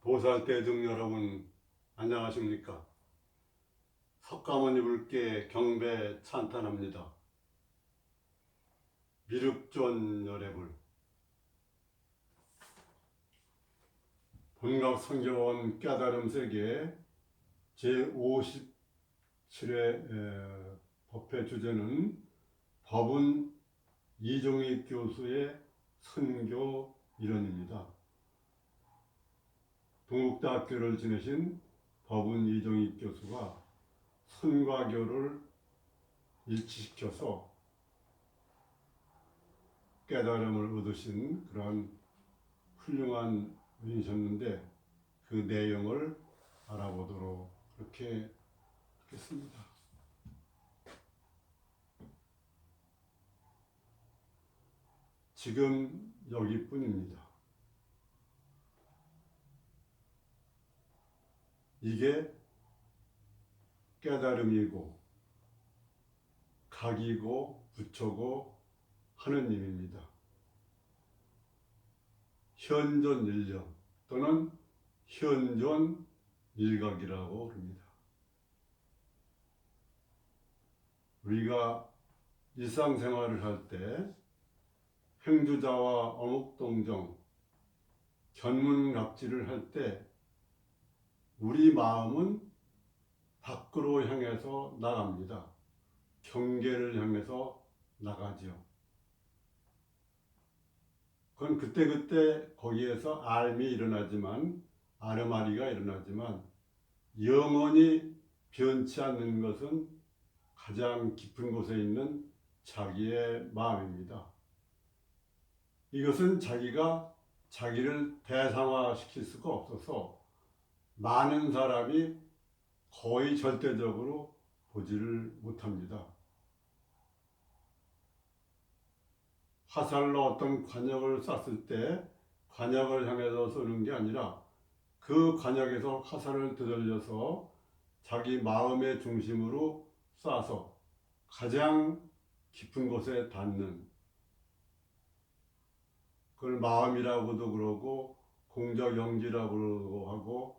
보살대중 여러분, 안녕하십니까? 석가모니 불께 경배 찬탄합니다. 미륵존 열애불 본각성교원 깨달음세계 제57회 법회 주제는 법은 이종익 교수의 선교 일원입니다. 동국대학교를 지내신 법은 이종익 교수가 선과교를 일치시켜서 깨달음을 얻으신 그러한 훌륭한 분이셨는데 그 내용을 알아보도록 그렇게 하겠습니다. 지금 여기뿐입니다. 이게 깨달음이고 각이고 부처고 하느님입니다. 현존일령 또는 현존일각이라고 합니다. 우리가 일상생활을 할 때 행주자와 어묵동정, 견문각지를 할 때 우리 마음은 밖으로 향해서 나갑니다. 경계를 향해서 나가지요. 그건 그때그때 거기에서 알미 일어나지만 아르마리가 일어나지만 영원히 변치 않는 것은 가장 깊은 곳에 있는 자기의 마음입니다. 이것은 자기가 자기를 대상화시킬 수가 없어서 많은 사람이 거의 절대적으로 보지를 못합니다. 화살로 어떤 관역을 쐈을 때 관역을 향해서 쏘는 게 아니라 그 관역에서 화살을 되돌려서 자기 마음의 중심으로 쏴서 가장 깊은 곳에 닿는, 그걸 마음이라고도 그러고 공적영지라고 하고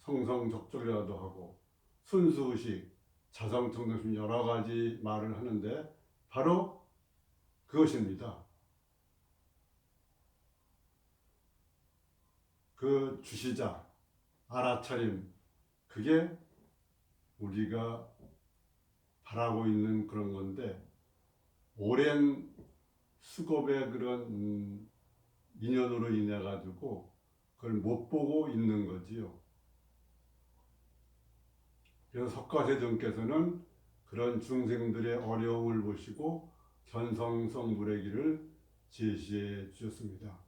성성적절이라도 하고 순수의식, 자성청정심 여러 가지 말을 하는데 바로 그것입니다. 그 주시자, 알아차림, 그게 우리가 바라고 있는 그런 건데 오랜 수급의 그런 인연으로 인해 가지고 그걸 못 보고 있는 거지요. 그래서 석가세존께서는 그런 중생들의 어려움을 보시고 견성성불의 길을 제시해 주셨습니다.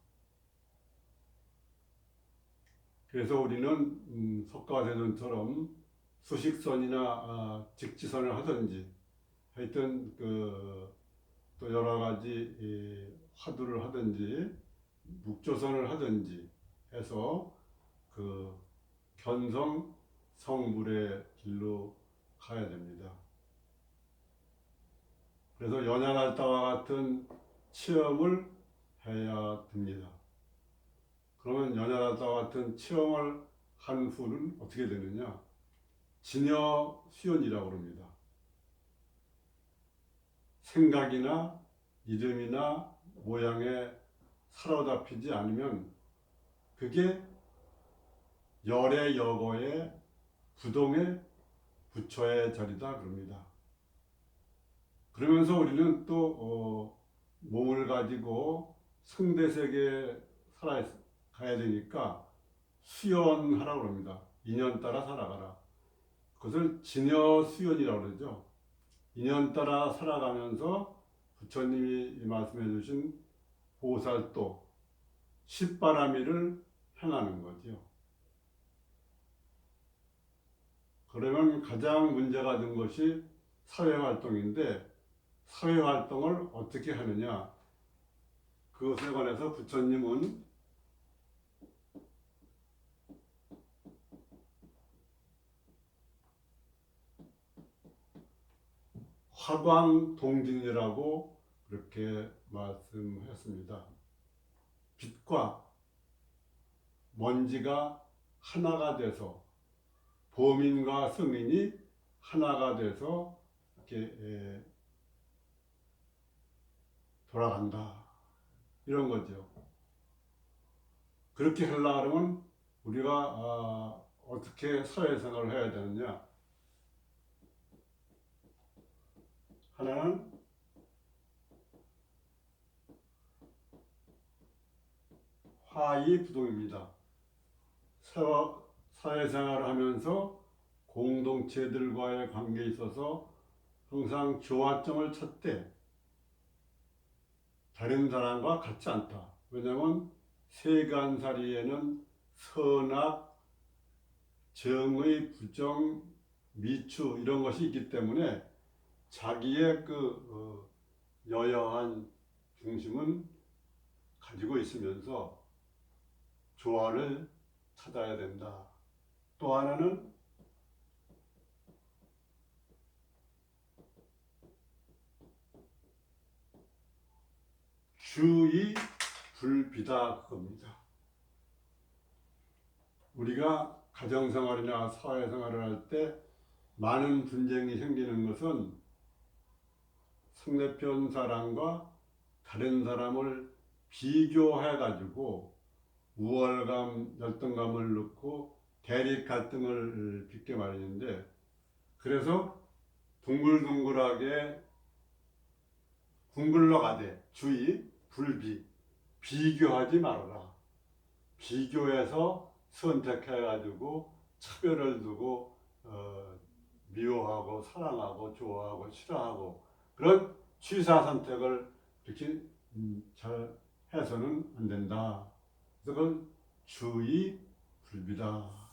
그래서 우리는 석가세존처럼 수식선이나 직지선을 하든지 하여튼 또 여러 가지 화두를 하든지 묵조선을 하든지 해서 그 견성 성불의 길로 가야 됩니다. 그래서 연약할다와 같은 체험을 해야 됩니다. 그러면 연약할다와 같은 체험을 한 후는 어떻게 되느냐? 진여수연이라고 합니다. 생각이나 이름이나 모양에 사로잡히지 않으면 그게 열의 여거의 부동의 부처의 자리다 그럽니다. 그러면서 우리는 또 몸을 가지고 상대세계에 살아가야 되니까 수연하라고 합니다. 인연 따라 살아가라. 그것을 진여수연이라고 그러죠. 인연 따라 살아가면서 부처님이 말씀해 주신 보살도 십바라미를 행하는 거죠. 그러면 가장 문제가 된 것이 사회활동인데 사회활동을 어떻게 하느냐, 그것에 관해서 부처님은 화광동진이라고 그렇게 말씀하셨습니다. 빛과 먼지가 하나가 돼서 범인과 성인이 하나가 돼서 이렇게 돌아간다 이런 거죠. 그렇게 하려면 우리가 어떻게 사회생활을 해야 되느냐? 하나는 화이부동입니다. 사회생활을 하면서 공동체들과의 관계에 있어서 항상 조화점을 찾되 다른 사람과 같지 않다. 왜냐하면 세간살이에는 선악, 정의, 부정, 미추 이런 것이 있기 때문에 자기의 여여한 중심은 가지고 있으면서 조화를 찾아야 된다. 또 하나는 주의 불비다 그겁니다. 우리가 가정생활이나 사회생활을 할 때 많은 분쟁이 생기는 것은 상대편 사람과 다른 사람을 비교해 가지고 우월감, 열등감을 넣고 대립 갈등을 빚게 마련인데, 그래서 둥글둥글하게 둥글러 가되 주의 불비, 비교하지 말아라. 비교해서 선택해 가지고 차별을 두고 미워하고 사랑하고 좋아하고 싫어하고 그런 취사 선택을 이렇게 잘 해서는 안 된다. 그래서 그건 주의 불비다.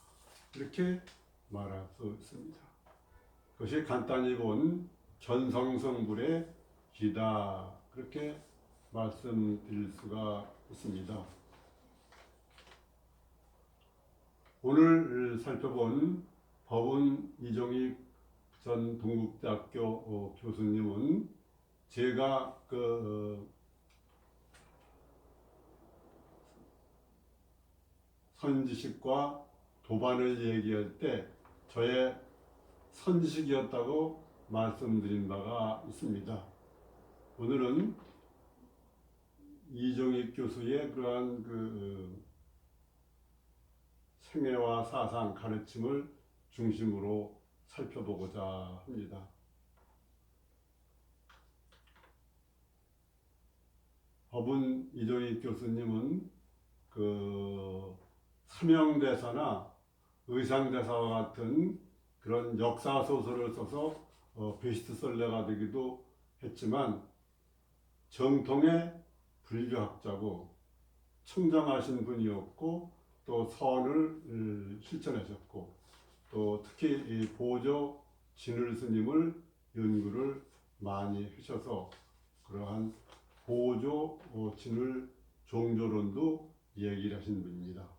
이렇게 말할 수 있습니다. 그것이 간단히 본 전성성불의 기다. 그렇게 말씀드릴 수가 있습니다. 오늘 살펴본 법운 이종익 전 동국대학교 교수님은 제가 선지식과 도반을 얘기할 때 저의 선지식이었다고 말씀드린 바가 있습니다. 오늘은 이종익 교수의 그러한 생애와 사상, 가르침을 중심으로 살펴보고자 합니다. 법운 이종익 교수님은 사명대사나 의상대사와 같은 그런 역사소설을 써서 베스트셀러가 되기도 했지만 정통의 불교학자고 청정하신 분이었고 또 선을 실천하셨고 또 특히 이 보조 진을 스님을 연구를 많이 하셔서 그러한 보조 진을 종조론도 얘기를 하신 분입니다.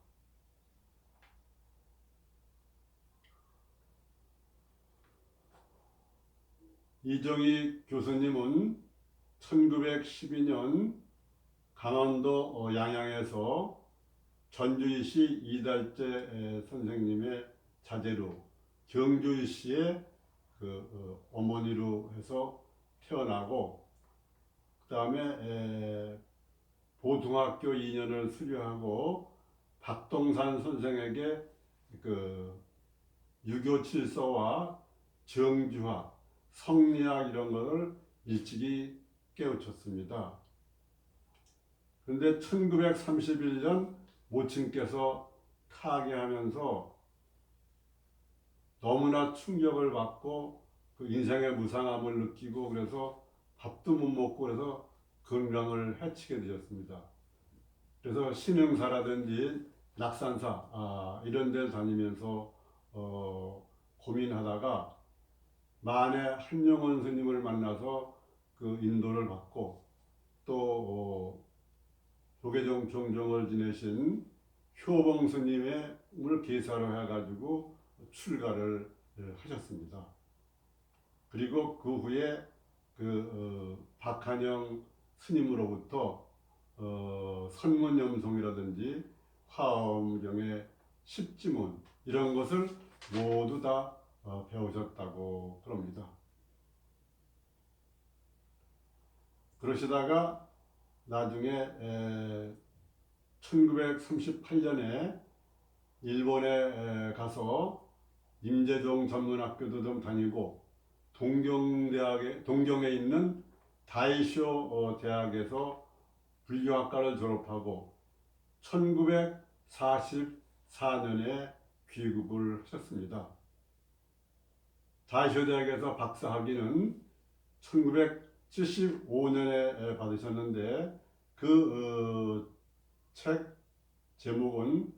이종익 교수님은 1912년 강원도 양양에서 전주이시 이달재 선생님의 자제로 경주이시의 어머니로 해서 태어나고 그 다음에 고등학교 2년을 수료하고 박동산 선생에게 유교 질서와 정주화, 성리학 이런 것을 일찍이 깨우쳤습니다. 그런데 1931년 모친께서 타계하면서 너무나 충격을 받고 인생의 무상함을 느끼고 그래서 밥도 못 먹고 그래서 건강을 해치게 되었습니다. 그래서 신흥사라든지 낙산사 이런 데 다니면서 고민하다가 만에 한용원 스님을 만나서 인도를 받고 또 조계종 종종을 지내신 효봉 스님을 계사로 해가지고 출가를 하셨습니다. 그리고 그 후에 박한영 스님으로부터 선문염송이라든지 화엄경의 십지문 이런 것을 모두 다 배우셨다고 그럽니다. 그러시다가 나중에 1938년에 일본에 가서 임재동 전문학교도 좀 다니고 동경에 있는 다이쇼 대학에서 불교학과를 졸업하고 1944년에 귀국을 하셨습니다. 다이쇼 대학에서 박사학위는 1975년에 받으셨는데 그 책 제목은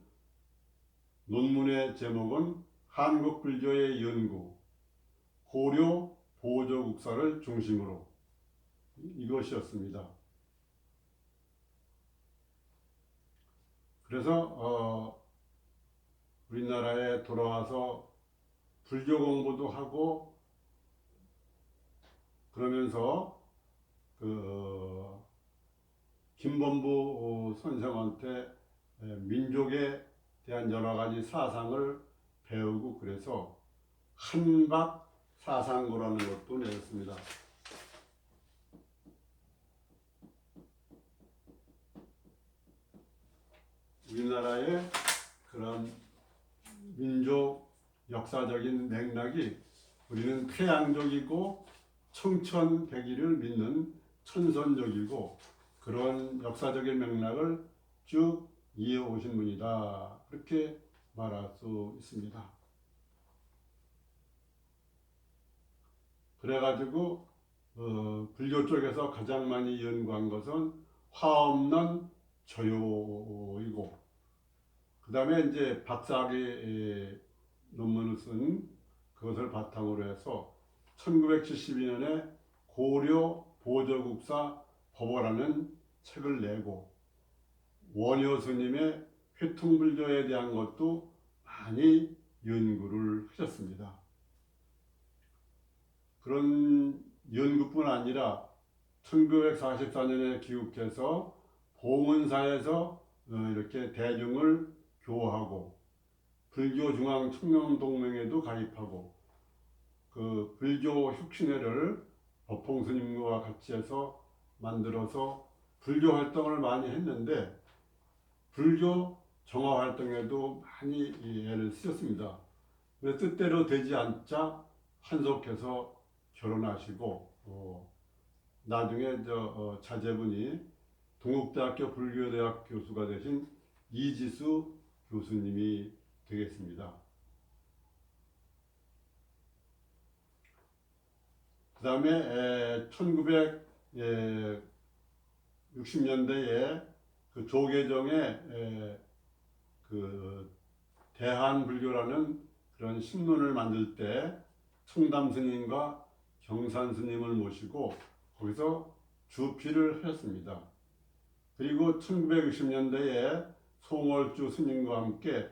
논문의 제목은 한국 불교의 연구 고려 보조국사를 중심으로 이것이었습니다. 그래서 우리나라에 돌아와서 불교 공부도 하고 그러면서 김범부 선생한테 민족에 대한 여러 가지 사상을 배우고 그래서 한박 사상고라는 것도 내었습니다. 우리나라의 그런 민족 역사적인 맥락이 우리는 태양족이고 청천백일을 믿는 천선족이고 그런 역사적인 맥락을 쭉 이어오신 분이다. 그렇게 말할 수 있습니다. 그래가지고 불교 쪽에서 가장 많이 연구한 것은 화 없는 저요이고 그 다음에 이제 박사학위 논문을 쓴 그것을 바탕으로 해서 1972년에 고려 보조국사 법어라는 책을 내고 원효 스님의 회통불교에 대한 것도 많이 연구를 하셨습니다. 그런 연구뿐 아니라 1944년에 귀국해서 봉은사에서 이렇게 대중을 교화하고 불교중앙청년동맹에도 가입하고 그 불교 혁신회를 법봉스님과 같이 해서 만들어서 불교 활동을 많이 했는데 불교 정화 활동에도 많이 애를 쓰셨습니다. 근데 뜻대로 되지 않자 한속해서 결혼하시고 나중에 자제분이 동국대학교 불교대학 교수가 되신 이지수 교수님이 되겠습니다. 그 다음에 1960년대에 그 조계종의 그 대한불교라는 그런 신문을 만들 때 청담 스님과 경산 스님을 모시고 거기서 주필을 하셨습니다. 그리고 1960년대에 송월주 스님과 함께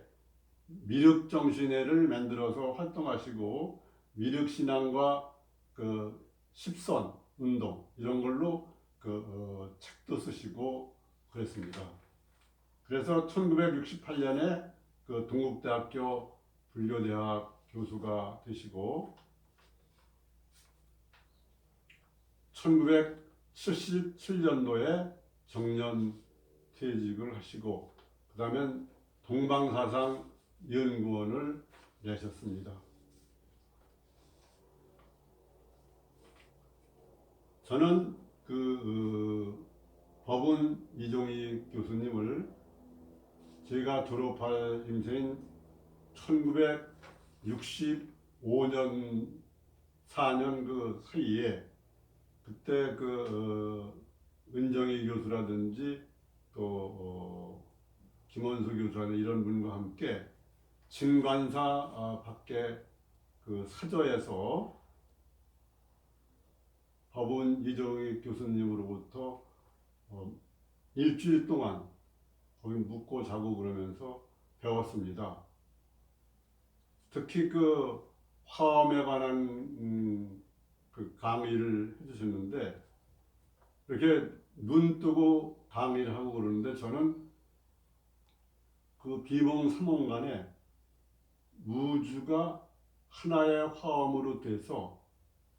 미륵정신회를 만들어서 활동하시고 미륵신앙과 그 십선 운동 이런 걸로 책도 쓰시고 그랬습니다. 그래서 1968년에 그 동국대학교 불교대학 교수가 되시고 1977년도에 정년 퇴직을 하시고 그 다음에 동방사상 연구원을 내셨습니다. 저는 법운 이종희 교수님을 제가 졸업할 임세인 1965년 4년 그 사이에 그때 은정희 교수라든지 또 김원수 교수라든지 이런 분과 함께 진관사 밖에 그 사저에서 법운 이종희 교수님으로부터 일주일 동안 거기 묵고 자고 그러면서 배웠습니다. 특히 그 화엄에 관한 그 강의를 해주셨는데 이렇게 눈 뜨고 강의를 하고 그러는데 저는 그 비몽사몽간에 우주가 하나의 화음으로 돼서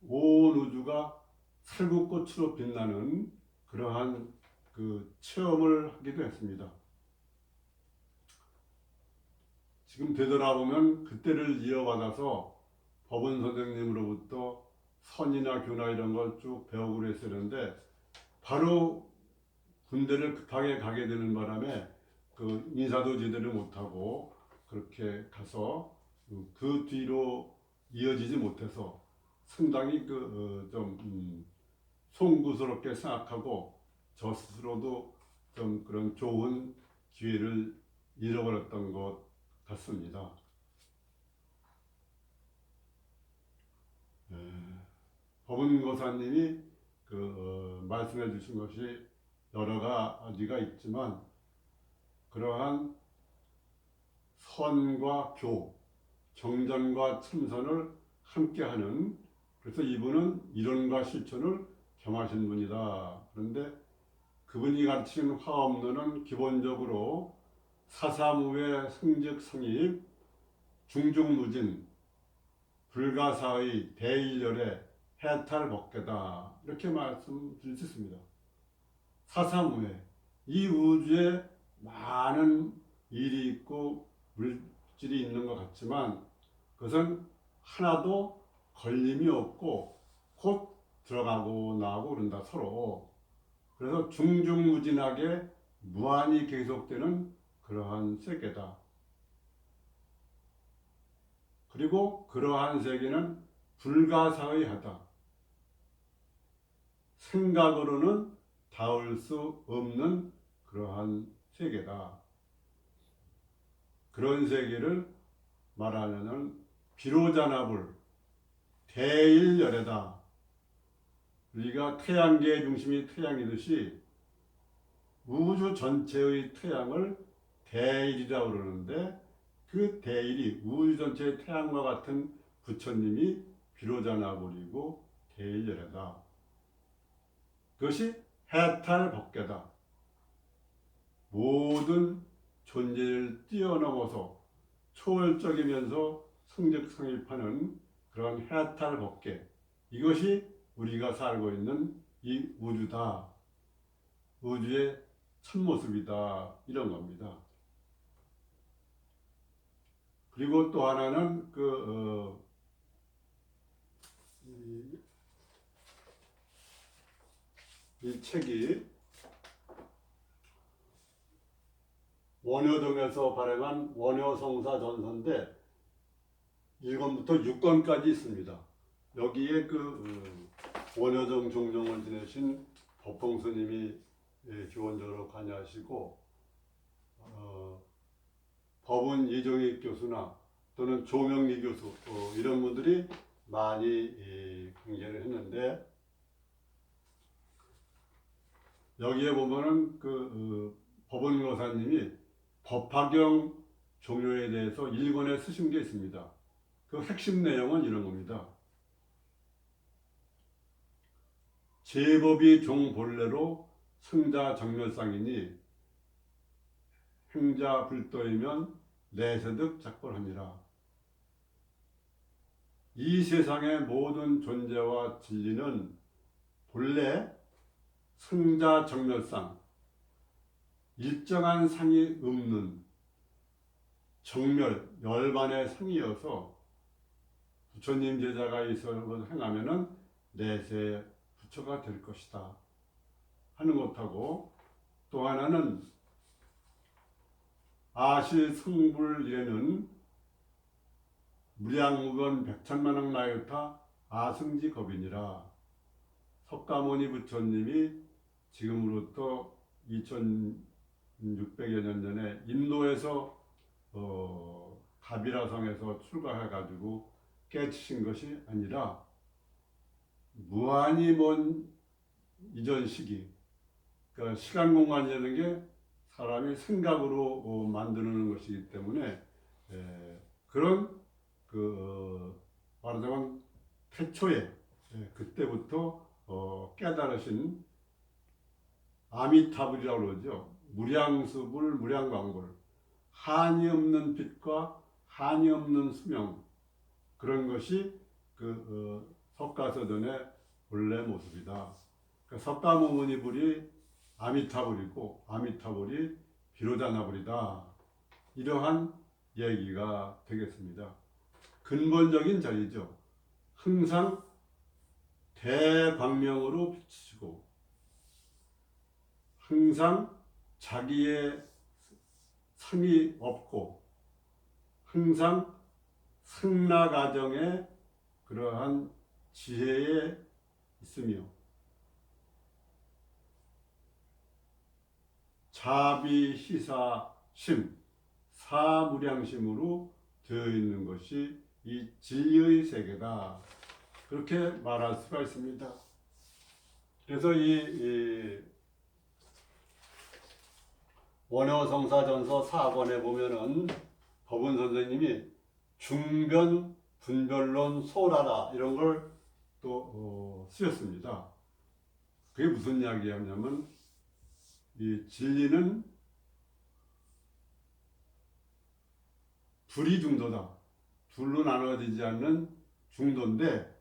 온 우주가 살구꽃으로 빛나는 그러한 그 체험을 하기도 했습니다. 지금 되돌아보면 그때를 이어받아서 법원 선생님으로부터 선이나 교나 이런 걸 쭉 배우고 했었는데 바로 군대를 급하게 가게 되는 바람에 그 인사도 제대로 못하고 그렇게 가서 그 뒤로 이어지지 못해서 상당히 좀 송구스럽게 생각하고 저 스스로도 좀 그런 좋은 기회를 잃어버렸던 것 같습니다. 법은고사님이 말씀해 주신 것이 여러 가지가 있지만 그러한 선과 교, 정전과 참선을 함께하는, 그래서 이분은 이론과 실천을 겸하신 분이다. 그런데 그분이 가르치는 화엄론은 기본적으로 사사무의 성직성입, 중중무진, 불가사의, 대일열의 해탈법계다. 이렇게 말씀드릴 수 있습니다. 사사무의, 이 우주에 많은 일이 있고 물질이 있는 것 같지만 그것은 하나도 걸림이 없고 곧 들어가고 나오고 그런다, 서로. 그래서 중중무진하게 무한히 계속되는 그러한 세계다. 그리고 그러한 세계는 불가사의하다. 생각으로는 닿을 수 없는 그러한 세계다. 그런 세계를 말하려는 비로자나불 대일열애다. 우리가 태양계의 중심이 태양이듯이 우주 전체의 태양을 대일이라고 그러는데 그 대일이 우주 전체의 태양과 같은 부처님이 비로자나불이고 대일열애다. 그것이 해탈법계다. 모든 존재를 뛰어넘어서 초월적이면서 성직성립하는 그런 해탈법계, 이것이 우리가 살고 있는 이 우주다. 우주의 참모습이다. 이런 겁니다. 그리고 또 하나는 이 책이 원효동에서 발행한 원효성사전서인데 1권부터 6권까지 있습니다. 여기에 원효동 종정을 지내신 법봉스님이 기원적으로 관여하시고 법은 이종익 교수나 또는 조명리 교수 이런 분들이 많이 공개를 했는데 여기에 보면은 법원거사님이 법화경 종료에 대해서 1권에 쓰신 게 있습니다. 그 핵심 내용은 이런 겁니다. 제법이 종 본래로 승자 정멸상이니 행자 불도이면 내세득 작벌하니라. 이 세상의 모든 존재와 진리는 본래 승자 정멸상, 일정한 상이 없는 정멸, 열반의 상이어서 부처님 제자가 이것을 행하면은 내세 부처가 될 것이다 하는 것하고, 또 하나는 아실 성불이라는 무량무변 백천만억 나유타 아승지 겁이니라. 석가모니 부처님이 지금으로부터 2600여 년 전에 인도에서 가비라성에서 출가해가지고 깨치신 것이 아니라 무한히 먼 이전 시기, 그러니까 시간 공간이라는 게 사람이 생각으로 만드는 것이기 때문에 그런 말하자면 태초에 그때부터 깨달으신 아미타불이라고 그러죠. 무량수불, 무량광불. 한이 없는 빛과 한이 없는 수명, 그런 것이 석가서전의 본래 모습이다. 석가모니불이 아미타불이고 아미타불이 비로자나불이다. 이러한 얘기가 되겠습니다. 근본적인 자리죠. 항상 대광명으로 비치시고 항상 자기의 상이 없고 항상 승라가정의 그러한 지혜에 있으며 자비희사심, 사무량심으로 되어 있는 것이 이 진리의 세계다. 그렇게 말할 수가 있습니다. 그래서 이 원효성사전서 4권에 보면은 법은 선생님이 중변, 분별론, 소라다 이런 걸 또 쓰셨습니다. 그게 무슨 이야기냐면 이 진리는 불이 중도다. 둘로 나눠지지 않는 중도인데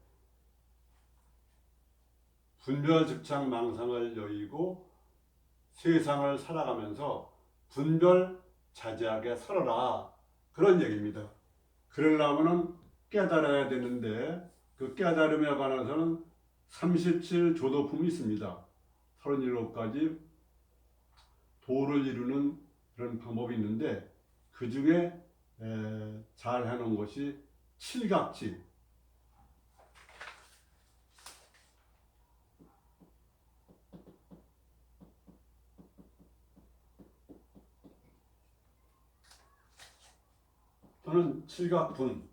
분별 즉착 망상을 여의고 세상을 살아가면서 분별 자제하게 살아라. 그런 얘기입니다. 그러려면 깨달아야 되는데 그 깨달음에 관해서는 37조도품이 있습니다. 37가지 도를 이루는 그런 방법이 있는데 그 중에 잘 해놓은 것이 칠각지. 또는 칠각분.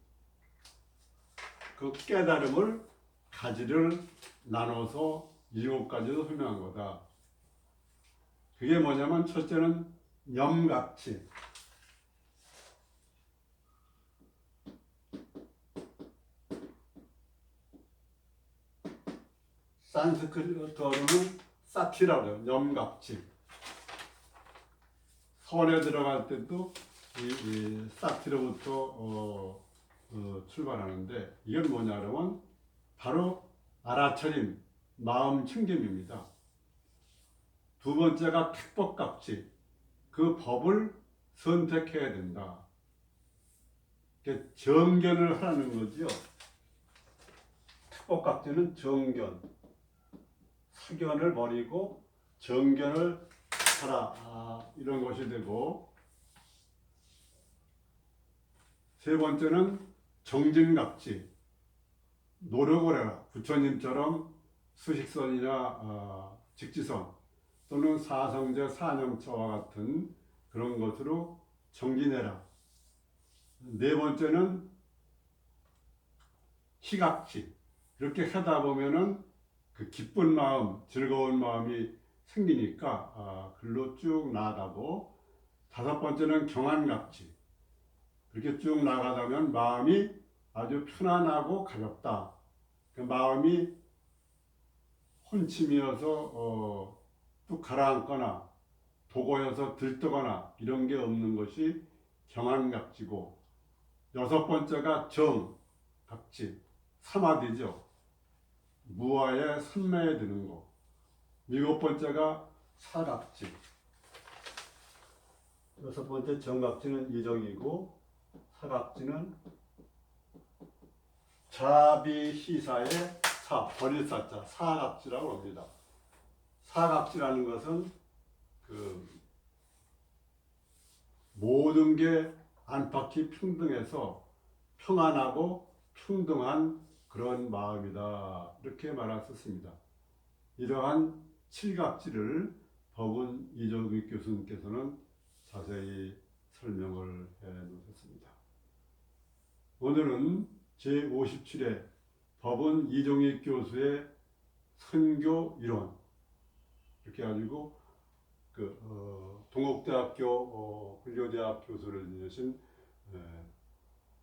그 깨달음을 가지를 나눠서 7가지로 설명한 거다. 그게 뭐냐면 첫째는 염각치. 산스크리트어로는 사티라고 해요. 염각치. 선에 들어갈 때도 이 사티로부터 출발하는데 이건 뭐냐면 바로 알아차림, 마음 챙김입니다. 두 번째가 택법각지. 그 법을 선택해야 된다. 정견을 하는 거죠. 택법각지는 정견. 사견을 버리고 정견을 하라. 이런 것이 되고 세 번째는 정진각지. 노력을 해라. 부처님처럼 수식선이나 직지선 또는 사성제, 사념처와 같은 그런 것으로 정진해라. 네 번째는 희각지. 이렇게 하다 보면은 그 기쁜 마음, 즐거운 마음이 생기니까 글로 쭉 나아가고 다섯 번째는 경안각지. 그렇게 쭉 나가다면 마음이 아주 편안하고 가볍다. 그 마음이 혼침이어서 뚝 가라앉거나 도고여서 들뜨거나 이런 게 없는 것이 경안각지고 여섯 번째가 정각지. 사마디죠. 무아의 선매에 드는 거. 일곱 번째가 사각지. 여섯 번째 정각지는 이정이고 사각지는 자비희사의 사, 버릴 사자, 사각지라고 합니다. 사각지라는 것은 모든 게 안팎이 평등해서 평안하고 평등한 그런 마음이다. 이렇게 말할 수 있습니다. 이러한 칠각지를 법은 이종익 교수님께서는 자세히 설명을 해 놓으셨습니다. 오늘은 제57회 법은 이종익 교수의 선교 이론 이렇게 가지고 동국대학교 불교대학 교수를 지내신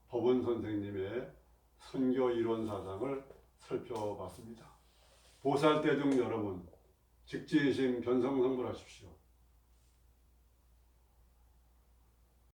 법은 선생님의 선교 이론 사상을 살펴봤습니다. 보살대중 여러분, 직지의심 변성성불하십시오.